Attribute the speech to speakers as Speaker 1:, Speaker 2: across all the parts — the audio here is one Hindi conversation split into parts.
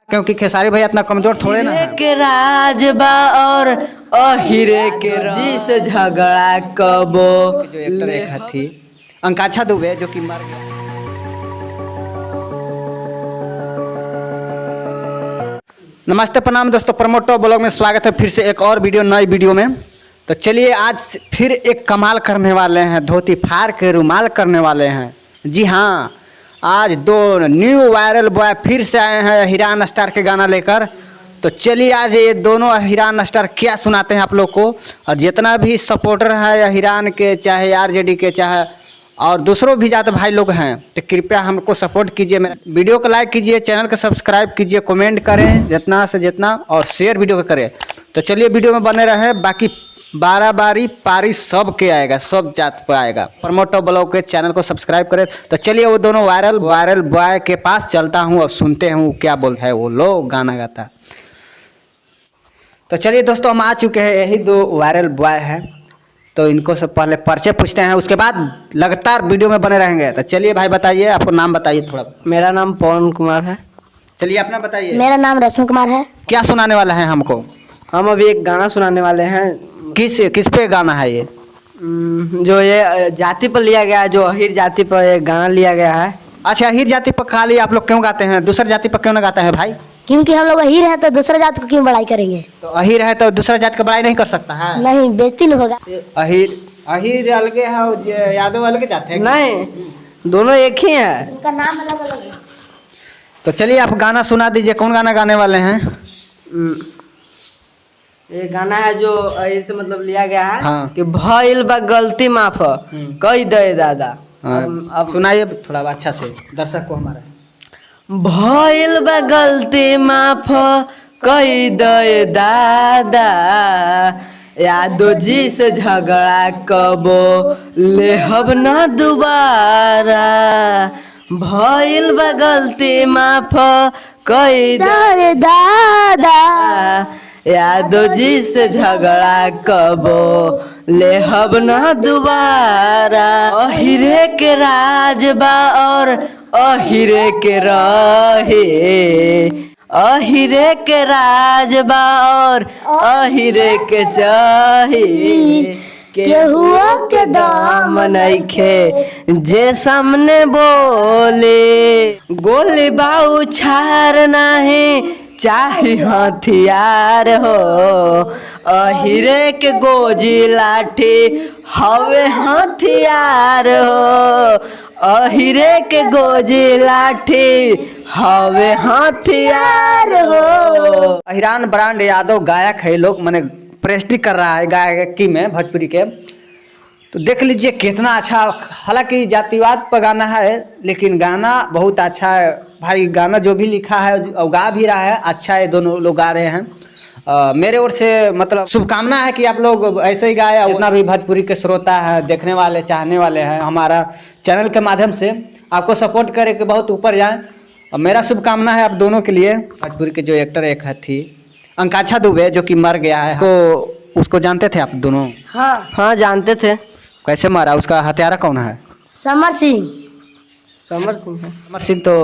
Speaker 1: क्योंकि खेसारी भैया इतना कमजोर थोड़े ना है।
Speaker 2: के राजबा और अहिरे के जी से झगड़ा कबो
Speaker 1: जो एक्टर एक थी अंकाक्षा दुबे जो कि मर गया। नमस्ते प्रणाम दोस्तों, प्रमोटो ब्लॉग में स्वागत है फिर से एक और नई वीडियो में। तो चलिए आज फिर एक कमाल करने वाले हैं, धोती फाड़ के रुमाल करने वाले हैं। जी हाँ, आज दो न्यू वायरल बॉय फिर से आए हैं हिरान स्टार के गाना लेकर। तो चलिए आज ये दोनों हिरान स्टार क्या सुनाते हैं आप लोग को। और जितना भी सपोर्टर है या हिरान के, चाहे आरजेडी के, चाहे और दूसरों भी जाते भाई लोग हैं, तो कृपया हमको सपोर्ट कीजिए। मेरा वीडियो को लाइक कीजिए, चैनल को सब्सक्राइब कीजिए, कमेंट करें जितना से जितना, और शेयर वीडियो को करें। तो चलिए वीडियो में बने रहे। बाकी 12 बारी पारी सब के आएगा, सब जात पे आएगा। प्रमोटो ब्लॉग के चैनल को सब्सक्राइब करें। तो चलिए वो दोनों वायरल बॉय के पास चलता हूँ और सुनते हूँ क्या बोल है वो लोग गाना गाता। तो चलिए दोस्तों, हम आ चुके हैं, यही दो वायरल बॉय हैं। तो इनको से पहले परिचय पूछते हैं, उसके बाद लगातार वीडियो में बने रहेंगे। तो चलिए भाई बताइए, आपको नाम बताइए थोड़ा।
Speaker 2: मेरा नाम पवन कुमार है।
Speaker 1: चलिए अपना बताइए।
Speaker 3: मेरा नाम रोशन कुमार है।
Speaker 1: क्या सुनाने वाला है हमको?
Speaker 2: हम अभी एक गाना सुनाने वाले हैं।
Speaker 1: किस पे गाना है ये?
Speaker 2: जो ये जाति पर लिया गया है, जो अहिर जाति पर एक गाना लिया गया है।
Speaker 1: अच्छा, अहिर जाति पर खाली आप लोग क्यों गाते हैं? दूसरा जाति पर क्यों ना गाते हैं भाई?
Speaker 3: क्योंकि हम लोग अहीर हैं तो दूसरा जात को क्यों बड़ाई करेंगे?
Speaker 1: तो अहिर है तो दूसरा जाति का बड़ाई नहीं कर सकता है?
Speaker 3: नहीं, बेइज्जती नहीं होगा।
Speaker 1: अहिर अलगे है, यादव अलगे जाते हैं?
Speaker 2: नहीं, दोनों एक ही है।
Speaker 3: उनका नाम अलग अलग है।
Speaker 1: तो चलिए आप गाना सुना दीजिए। कौन गाना गाने वाले हैं?
Speaker 2: ये गाना है जो ऐसे मतलब लिया गया है।
Speaker 1: हाँ।
Speaker 2: कि भइल बा गलती माफ कई दे दादा।
Speaker 1: अब सुनाइए थोड़ा अच्छा से दर्शक को हमारा।
Speaker 2: भइल बा गलती माफ कई दे दादा, यादो जी से झगड़ा कबो लेहब न दोबारा। भइल बा गलती माफ कई दे
Speaker 3: दादा,
Speaker 2: यादो जी से झगड़ा कबो लेहब न दोबारा। अहिरे के राजबा और अहिरे के रहे, अहिरे के राजबा और अहिरे के चाहे। केहुआ के दाम नइखे जे सामने बोले, गोली बाऊ छार नाही चाहे हथियार हो। अहिरे के गोजी लाठी हवे हथियार हो। अहिरे के गोजी लाठी हवे हथियार हो।
Speaker 1: हिरान ब्रांड यादव गायक है, लोग मैंने प्रेस्टी कर रहा है गायकी में भोजपुरी के। तो देख लीजिए कितना अच्छा, हालांकि जातिवाद पर गाना है लेकिन गाना बहुत अच्छा है भाई। गाना जो भी लिखा है और गा भी रहा है, अच्छा है, दोनों लोग गा रहे हैं। मेरे ओर से मतलब शुभकामना है कि आप लोग ऐसे ही गाए। उतना भी भोजपुरी के श्रोता है, देखने वाले, चाहने वाले हैं, हमारा चैनल के माध्यम से आपको सपोर्ट करे कि बहुत ऊपर जाएं। और मेरा शुभकामना है आप दोनों के लिए। भोजपुरी के जो एक्टर एक थी अंकाक्षा दुबे जो कि मर गया है, उसको जानते थे आप दोनों?
Speaker 2: हाँ जानते थे।
Speaker 1: कैसे मारा? उसका हत्यारा कौन है?
Speaker 3: समर सिंह।
Speaker 2: समर सिंह है।
Speaker 1: समर सिंह तो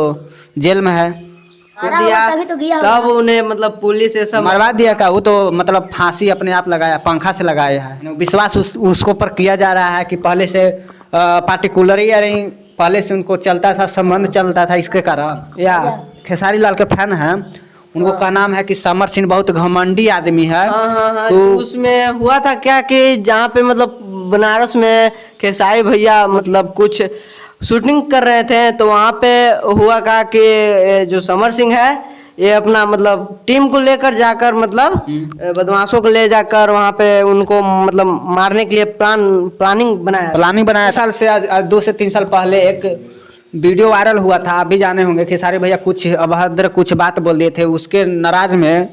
Speaker 1: जेल में है।
Speaker 3: तभी तो गया
Speaker 2: तब उन्हें मतलब पुलिस ऐसा
Speaker 1: मरवा दिया का? वो तो मतलब फांसी अपने आप लगाया, पंखा से लगाया है। विश्वास उसको पर किया जा रहा है कि पहले से पार्टिकुलर या नहीं, पहले से उनको चलता था, संबंध चलता था, इसके कारण।
Speaker 2: या
Speaker 1: खेसारी लाल के फैन हैं, उनको का नाम है कि समर सिंह बहुत घमंडी आदमी है।
Speaker 2: हाँ,
Speaker 1: तो
Speaker 2: उसमें हुआ था क्या कि जहाँ पे मतलब बनारस में खेसारी भैया मतलब कुछ शूटिंग कर रहे थे, तो वहाँ पे हुआ का कि जो समर सिंह है ये अपना मतलब टीम को लेकर जाकर मतलब बदमाशों को ले जाकर वहाँ पे उनको मतलब मारने के लिए प्लानिंग बनाया।
Speaker 1: साल से आज 2 से 3 साल पहले एक वीडियो वायरल हुआ था, आप भी जाने होंगे। खेसारी भैया कुछ अभद्र कुछ बात बोल दिए थे, उसके नाराज में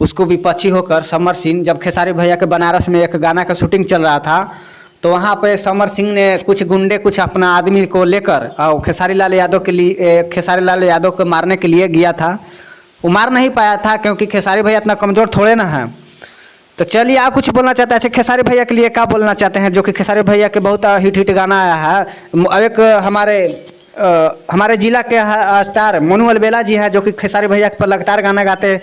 Speaker 1: उसको विपक्षी होकर समर सिंह, जब खेसारी भैया के बनारस में एक गाना का शूटिंग चल रहा था, तो वहाँ पे समर सिंह ने कुछ गुंडे कुछ अपना आदमी को लेकर और खेसारी लाल यादव को मारने के लिए गया था। वो मार नहीं पाया था क्योंकि खेसारी भैया इतना कमजोर थोड़े ना है। तो चलिए आप कुछ बोलना चाहते हैं? अच्छा, खेसारी भैया के लिए क्या बोलना चाहते हैं, जो कि खेसारी भैया के बहुत हिट गाना आया है। एक हमारे हमारे जिला के स्टार मोनू अलबेला जी हैं, जो कि खेसारी भैया पर लगातार गाना गाते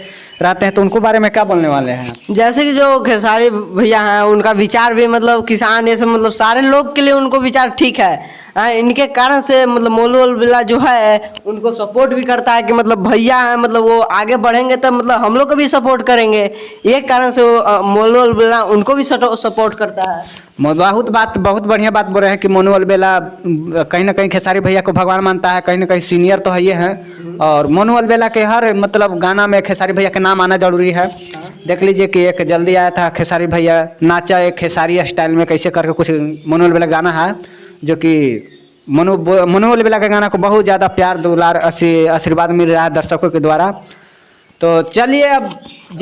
Speaker 1: रहते हैं, तो उनको बारे में क्या बोलने वाले हैं?
Speaker 2: जैसे कि जो खेसारी भैया हैं उनका विचार भी मतलब किसान ये सब मतलब सारे लोग के लिए उनको विचार ठीक है। इनके कारण से मतलब मोनू अलबेला जो है उनको सपोर्ट भी करता है कि मतलब भैया है, मतलब वो आगे बढ़ेंगे तब मतलब हम लोग को भी सपोर्ट करेंगे। ये कारण से वो मोनू अलबेला उनको भी सपोर्ट करता है।
Speaker 1: बहुत बढ़िया बात बोल रहे हैं कि मोनू अलबेला कहीं ना कहीं खेसारी भैया को भगवान मानता है, कहीं ना कहीं सीनियर तो है ये हैं। और मोनू अलबेला के हर मतलब गाना में खेसारी भैया का नाम आना जरूरी है। देख लीजिए कि एक जल्दी आया था खेसारी भैया नाचा एक खेसारी स्टाइल में कैसे करके कुछ मोनू अलबेला गाना है, जो कि मोनू अलबेला के गाना को बहुत ज़्यादा प्यार दुलार आशीर्वाद मिल रहा है दर्शकों के द्वारा। तो चलिए अब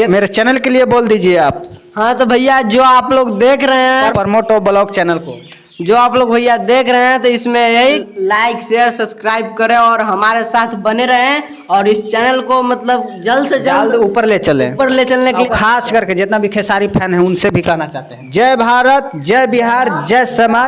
Speaker 1: मेरे चैनल के लिए बोल दीजिए आप।
Speaker 2: हाँ तो भैया जो आप लोग देख रहे हैं
Speaker 1: प्रमोटो ब्लॉग चैनल को,
Speaker 2: जो आप लोग भैया देख रहे हैं, तो इसमें यही लाइक शेयर सब्सक्राइब करें और हमारे साथ बने रहें और इस चैनल को मतलब जल्द से जल्द
Speaker 1: ऊपर ले चलने के लिए खास करके जितना भी खेसारी फैन है उनसे भी कहना चाहते हैं, जय भारत, जय बिहार, जय समाज।